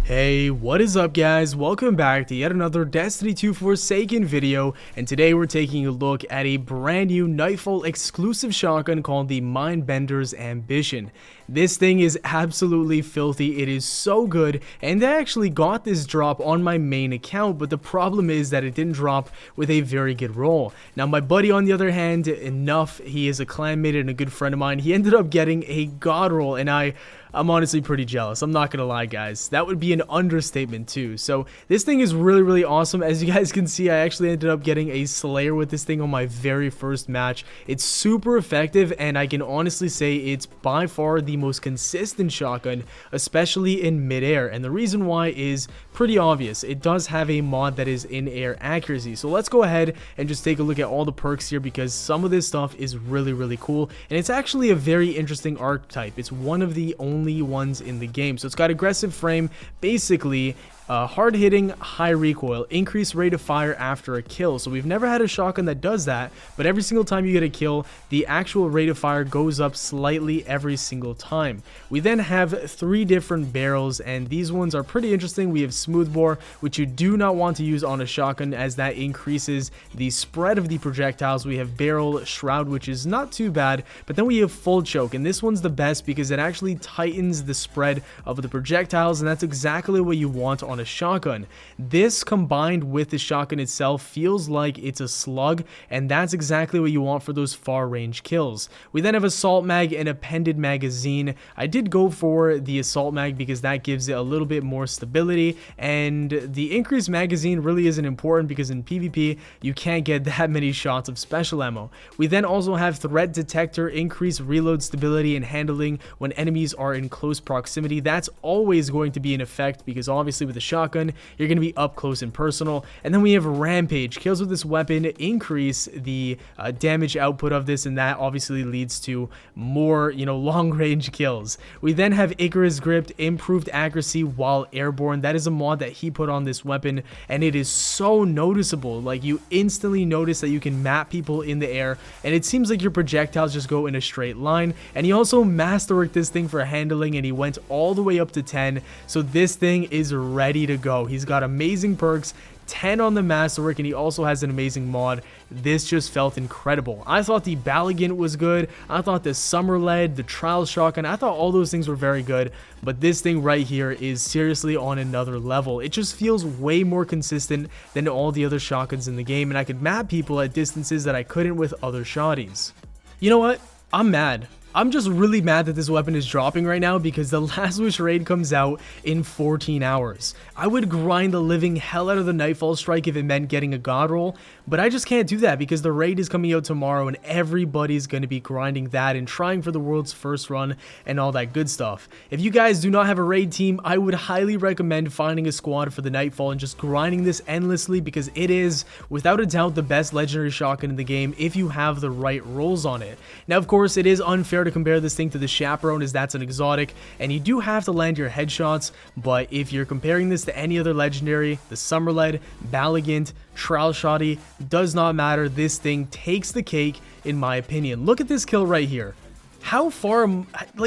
Hey, what is up guys? Welcome back to yet another Destiny 2 Forsaken video, and today we're taking a look at a brand new Nightfall exclusive shotgun called the Mindbenders Ambition. This thing is absolutely filthy. It is so good, and I actually got this drop on my main account, but the problem is that it didn't drop with a very good roll. Now my buddy on the other hand, he is a clanmate and a good friend of mine, he ended up getting a god roll, and I'm honestly pretty jealous. I'm not gonna lie guys, that would be an understatement too. So this thing is really awesome. As you guys can see, I actually ended up getting a Slayer with this thing on my very first match. It's super effective, and I can honestly say it's by far the most consistent shotgun, especially in midair, and the reason why is pretty obvious. It does have a mod that is in air accuracy. So let's go ahead and just take a look at all the perks here, because some of this stuff is really cool, and it's actually a very interesting archetype. It's one of the only ones in the game. So it's got aggressive frame, basically hard hitting, high recoil, increased rate of fire after a kill. So we've never had a shotgun that does that, but every single time you get a kill, the actual rate of fire goes up slightly every single time. We then have 3 different barrels, and these ones are pretty interesting. We have smoothbore, which you do not want to use on a shotgun as that increases the spread of the projectiles. We have barrel shroud, which is not too bad, but then we have full choke, and this one's the best because it actually tightens the spread of the projectiles, and that's exactly what you want on a shotgun. This combined with the shotgun itself feels like it's a slug, and that's exactly what you want for those far range kills. We then have assault mag and appended magazine. I did go for the assault mag because that gives it a little bit more stability, and the increased magazine really isn't important because in PvP you can't get that many shots of special ammo. We then also have threat detector, increased reload stability and handling when enemies are in close proximity. That's always going to be in effect because obviously with the shotgun you're going to be up close and personal. And then we have rampage. Kills with this weapon increase the damage output of this, and that obviously leads to more long range kills. We then have Icarus grip, improved accuracy while airborne. That is a mod that he put on this weapon, and it is so noticeable. Like, you instantly notice that you can map people in the air, and it seems like your projectiles just go in a straight line. And he also masterworked this thing for handling, and he went all the way up to 10. So this thing is ready to go. He's got amazing perks, 10 on the masterwork, and he also has an amazing mod. This just felt incredible. I thought the Balligant was good. I thought the Summer Lead, the Trial Shotgun, I thought all those things were very good, but this thing right here is seriously on another level. It just feels way more consistent than all the other shotguns in the game, and I could map people at distances that I couldn't with other shotties. You know what? I'm mad. I'm just really mad that this weapon is dropping right now because the Last Wish raid comes out in 14 hours. I would grind the living hell out of the Nightfall strike if it meant getting a god roll, but I just can't do that because the raid is coming out tomorrow and everybody's going to be grinding that and trying for the world's first run and all that good stuff. If you guys do not have a raid team, I would highly recommend finding a squad for the Nightfall and just grinding this endlessly because it is without a doubt the best legendary shotgun in the game if you have the right rolls on it. Now of course it is unfair to compare this thing to the Chaperone as that's an exotic and you do have to land your headshots, but if you're comparing this to any other legendary, the Summerlead, Balligant, Trial Shotty, does not matter. This thing takes the cake in my opinion. Look at this kill right here. How far,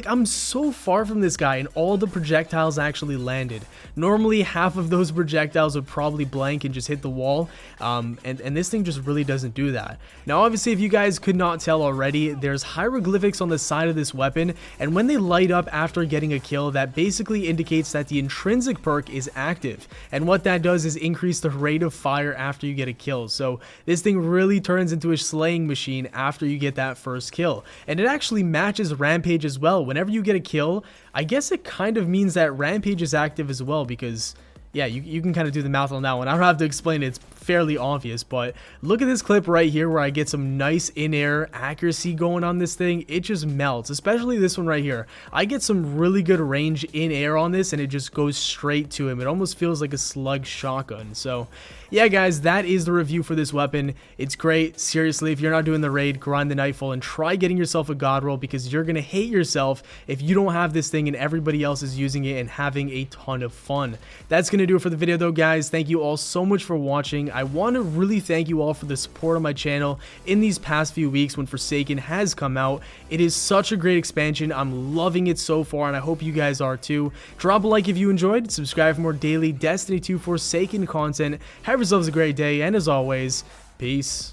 I'm so far from this guy and all the projectiles actually landed. Normally half of those projectiles would probably blank and just hit the wall, and this thing just really doesn't do that. Now obviously if you guys could not tell already, there's hieroglyphics on the side of this weapon, and when they light up after getting a kill, that basically indicates that the intrinsic perk is active, and what that does is increase the rate of fire after you get a kill. So this thing really turns into a slaying machine after you get that first kill, and it actually matches rampage as well. Whenever you get a kill, I guess it kind of means that rampage is active as well because yeah, you can kind of do the math on that one. I don't have to explain it. It's fairly obvious, but look at this clip right here where I get some nice in-air accuracy going on this thing. It just melts, especially this one right here. I get some really good range in air on this and it just goes straight to him. It almost feels like a slug shotgun. So yeah guys, that is the review for this weapon. It's great. Seriously, if you're not doing the raid, grind the Nightfall and try getting yourself a god roll because you're gonna hate yourself if you don't have this thing and everybody else is using it and having a ton of fun. That's gonna do it for the video though guys. Thank you all so much for watching. I want to really thank you all for the support on my channel in these past few weeks when Forsaken has come out. It is such a great expansion. I'm loving it so far, and I hope you guys are too. Drop a like if you enjoyed, subscribe for more daily Destiny 2 Forsaken content. Have yourselves a great day, and as always, peace.